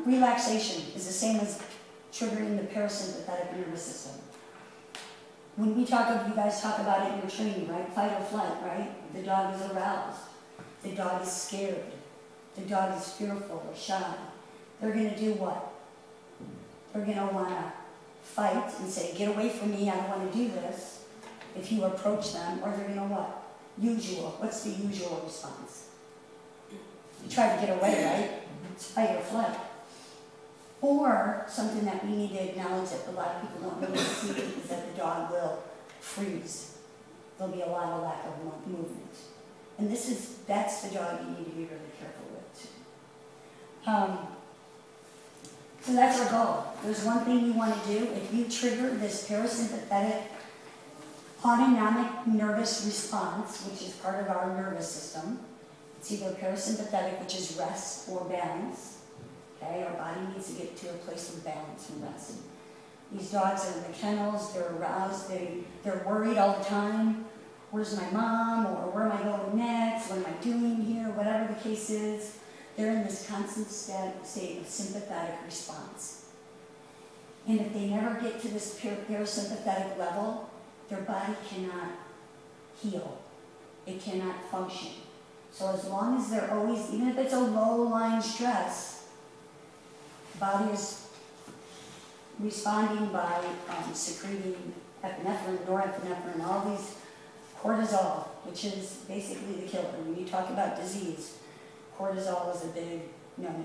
Relaxation is the same as triggering the parasympathetic nervous system. When we talk of, you guys talk about it in your training, right? Fight or flight, right? The dog is aroused. The dog is scared. The dog is fearful or shy. They're going to do what? They're going to want to fight and say, get away from me, I don't want to do this, if you approach them. Or they're going to what? Usual. What's the usual response? You try to get away, right? It's fight or flight. Or something that we need to acknowledge that a lot of people don't really see is that the dog will freeze. There'll be a lot of lack of movement. And that's the dog you need to be really careful with. So that's our goal. There's one thing you want to do. If you trigger this parasympathetic autonomic nervous response, which is part of our nervous system, it's either parasympathetic, which is rest, or balance. Okay, our body needs to get to a place of balance and rest. These dogs are in the kennels, they're aroused, they're worried all the time. Where's my mom? Or where am I going next? What am I doing here? Whatever the case is, they're in this constant state of sympathetic response. And if they never get to this parasympathetic level, their body cannot heal. It cannot function. So as long as they're always, even if it's a low-lying stress, the body is responding by secreting epinephrine, norepinephrine, all these cortisol, which is basically the killer. When you talk about disease, cortisol is a big no-no.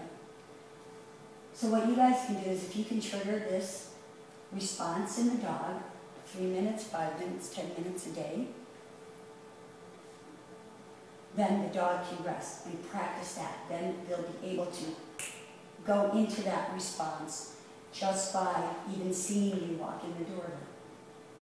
So what you guys can do is, if you can trigger this response in the dog, 3 minutes, 5 minutes, 10 minutes a day, then the dog can rest and practice that. Then they'll be able to go into that response just by even seeing you walk in the door.